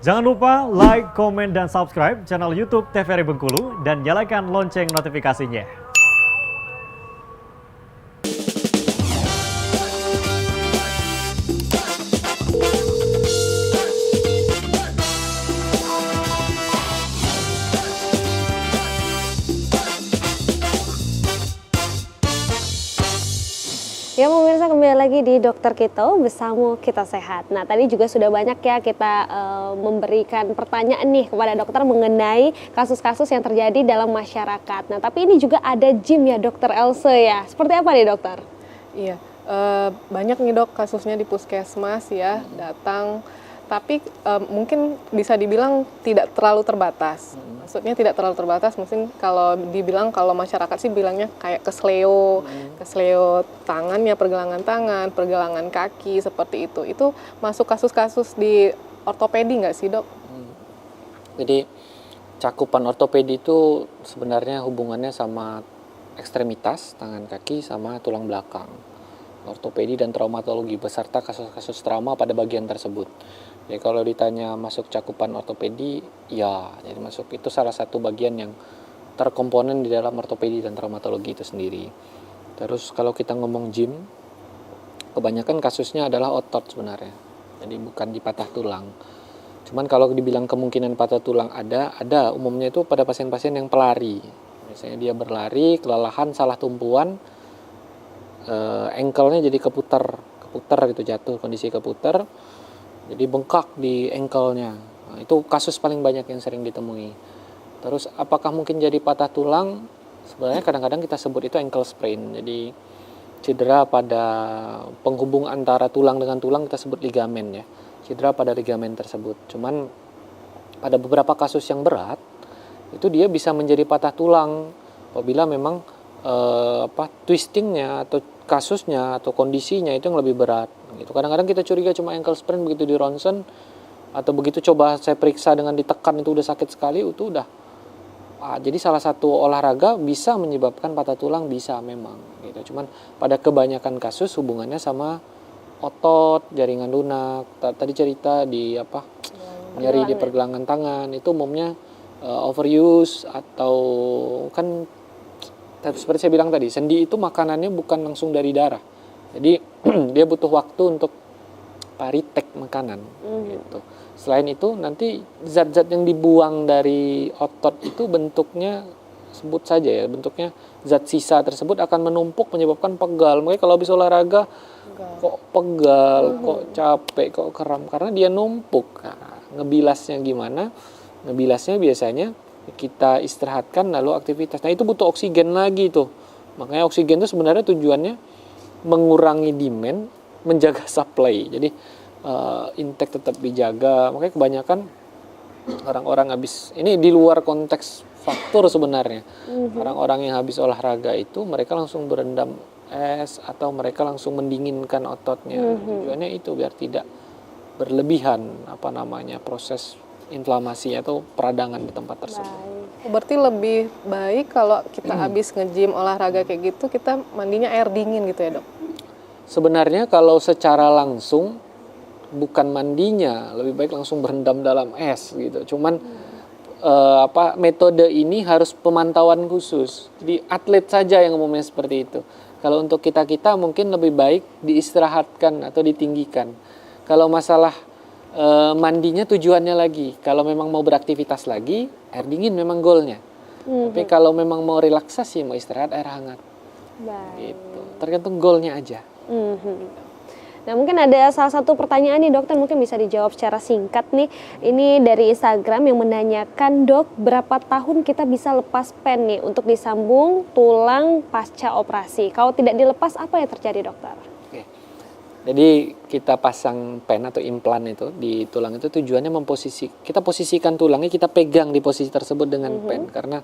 Jangan lupa like, komen, dan subscribe channel YouTube TVRI Bengkulu dan nyalakan lonceng notifikasinya. Ya pemirsa, kembali lagi di Dokter Kito bersama Kita Sehat. Nah tadi juga sudah banyak ya kita memberikan pertanyaan nih kepada dokter mengenai kasus-kasus yang terjadi dalam masyarakat. Nah tapi ini juga ada gym ya Dokter Else ya. Seperti apa nih dokter? Iya, banyak nih dok kasusnya di puskesmas ya datang, tapi mungkin bisa dibilang tidak terlalu terbatas. Maksudnya tidak terlalu terbatas, mungkin kalau dibilang kalau masyarakat sih bilangnya kayak kesleo tangannya, pergelangan tangan, pergelangan kaki seperti itu. Itu masuk kasus-kasus di ortopedi nggak sih dok? Jadi cakupan ortopedi itu sebenarnya hubungannya sama ekstremitas, tangan kaki sama tulang belakang. Ortopedi dan traumatologi beserta kasus-kasus trauma pada bagian tersebut. Jadi kalau ditanya masuk cakupan ortopedi, ya jadi masuk, itu salah satu bagian yang terkomponen di dalam ortopedi dan traumatologi itu sendiri. Terus kalau kita ngomong gym, kebanyakan kasusnya adalah otot sebenarnya. Jadi bukan di patah tulang. Cuman kalau dibilang kemungkinan patah tulang ada umumnya itu pada pasien-pasien yang pelari. Misalnya dia berlari, kelelahan, salah tumpuan, ankle-nya jadi keputar gitu, jatuh, kondisi keputar, jadi bengkak di ankle-nya. Nah, itu kasus paling banyak yang sering ditemui. Terus apakah mungkin jadi patah tulang? Sebenarnya kadang-kadang kita sebut itu ankle sprain. Jadi cedera pada penghubung antara tulang dengan tulang, kita sebut ligamen ya. Cedera pada ligamen tersebut. Cuman pada beberapa kasus yang berat itu dia bisa menjadi patah tulang apabila memang twistingnya atau kasusnya atau kondisinya itu yang lebih berat gitu. Kadang-kadang kita curiga cuma ankle sprain, begitu di ronsen atau begitu coba saya periksa dengan ditekan itu udah sakit sekali, itu udah jadi salah satu olahraga bisa menyebabkan patah tulang, bisa memang gitu. Cuman pada kebanyakan kasus hubungannya sama otot, jaringan lunak. Tadi cerita di nyeri di pergelangan tangan itu umumnya overuse atau kan seperti saya bilang tadi, sendi itu makanannya bukan langsung dari darah. Jadi dia butuh waktu untuk paritek makanan gitu. Selain itu nanti zat-zat yang dibuang dari otot itu bentuknya, sebut saja ya, bentuknya zat sisa tersebut akan menumpuk menyebabkan pegal. Makanya kalau habis olahraga kok pegal, kok capek, kok kram, karena dia numpuk. Nah, ngebilasnya gimana? Ngebilasnya biasanya kita istirahatkan lalu aktivitas. Nah itu butuh oksigen lagi tuh. Makanya oksigen itu sebenarnya tujuannya mengurangi demand, menjaga supply. Jadi intake tetap dijaga. Makanya kebanyakan orang-orang habis, ini di luar konteks faktur sebenarnya. Orang-orang yang habis olahraga itu mereka langsung berendam es atau mereka langsung mendinginkan ototnya. Tujuannya itu biar tidak berlebihan proses inflamasi atau peradangan di tempat tersebut. Berarti lebih baik kalau kita habis nge-gym olahraga kayak gitu, kita mandinya air dingin gitu ya dok? Sebenarnya kalau secara langsung bukan mandinya, lebih baik langsung berendam dalam es gitu. Cuman metode ini harus pemantauan khusus. Jadi atlet saja yang umumnya seperti itu. Kalau untuk kita mungkin lebih baik diistirahatkan atau ditinggikan. Kalau masalah mandinya tujuannya lagi, kalau memang mau beraktivitas lagi, air dingin memang goalnya. Tapi kalau memang mau relaksasi, mau istirahat, air hangat. Gitu. Tergantung goalnya aja. Nah mungkin ada salah satu pertanyaan nih dokter, mungkin bisa dijawab secara singkat nih. Ini dari Instagram yang menanyakan, dok berapa tahun kita bisa lepas pen nih untuk disambung tulang pasca operasi? Kalau tidak dilepas apa yang terjadi dokter? Jadi kita pasang pen atau implan itu di tulang itu tujuannya kita posisikan tulangnya, kita pegang di posisi tersebut dengan pen, karena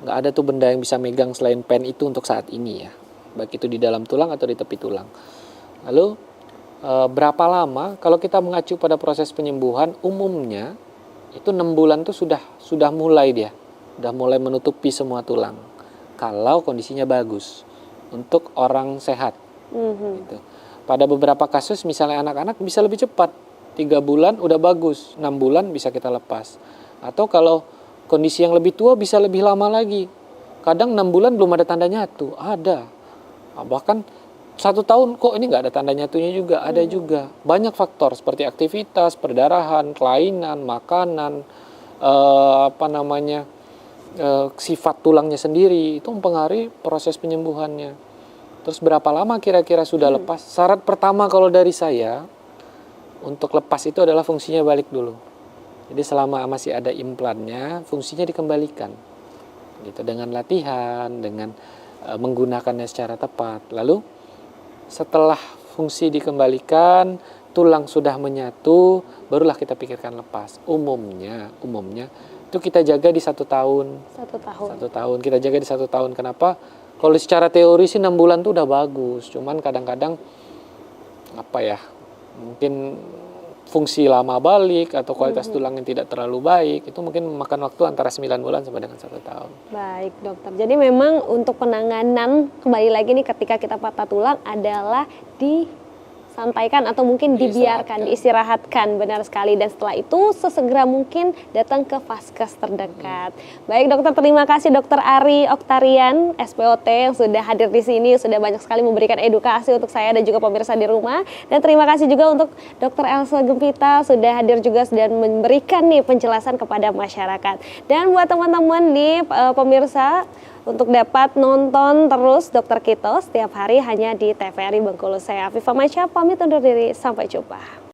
nggak ada tuh benda yang bisa megang selain pen itu untuk saat ini ya, baik itu di dalam tulang atau di tepi tulang. Lalu berapa lama? Kalau kita mengacu pada proses penyembuhan, umumnya itu 6 bulan tuh sudah mulai menutupi semua tulang. Kalau kondisinya bagus untuk orang sehat. Gitu. Pada beberapa kasus misalnya anak-anak bisa lebih cepat, 3 bulan udah bagus, 6 bulan bisa kita lepas. Atau kalau kondisi yang lebih tua bisa lebih lama lagi. Kadang 6 bulan belum ada tanda nyatu, ada. Nah, bahkan 1 tahun kok ini nggak ada tanda nyatunya juga, ada juga. Banyak faktor seperti aktivitas, perdarahan, kelainan, makanan, sifat tulangnya sendiri, itu mempengaruhi proses penyembuhannya. Terus berapa lama kira-kira sudah lepas? Syarat pertama kalau dari saya, untuk lepas itu adalah fungsinya balik dulu. Jadi selama masih ada implannya, fungsinya dikembalikan. Gitu, dengan latihan, dengan menggunakannya secara tepat. Lalu setelah fungsi dikembalikan, tulang sudah menyatu, barulah kita pikirkan lepas. Umumnya itu kita jaga di 1 tahun. 1 tahun. 1 tahun, kita jaga di 1 tahun. Kenapa? Kalau secara teori sih 6 bulan tuh udah bagus. Cuman kadang-kadang mungkin fungsi lama balik atau kualitas tulang yang tidak terlalu baik, itu mungkin memakan waktu antara 9 bulan sampai dengan 1 tahun. Baik dokter, jadi memang untuk penanganan kembali lagi nih ketika kita patah tulang adalah disampaikan atau mungkin dibiarkan, diistirahatkan, benar sekali. Dan setelah itu sesegera mungkin datang ke vaskes terdekat. Baik dokter, terima kasih Dokter Ari Oktarian, SPOT yang sudah hadir di sini, sudah banyak sekali memberikan edukasi untuk saya dan juga pemirsa di rumah. Dan terima kasih juga untuk Dokter Elsa Gempita sudah hadir juga dan memberikan nih penjelasan kepada masyarakat. Dan buat teman-teman nih pemirsa, untuk dapat nonton terus Dokter Kito setiap hari hanya di TVRI Bengkulu. Saya Afifah Masya, pamit undur diri. Sampai jumpa.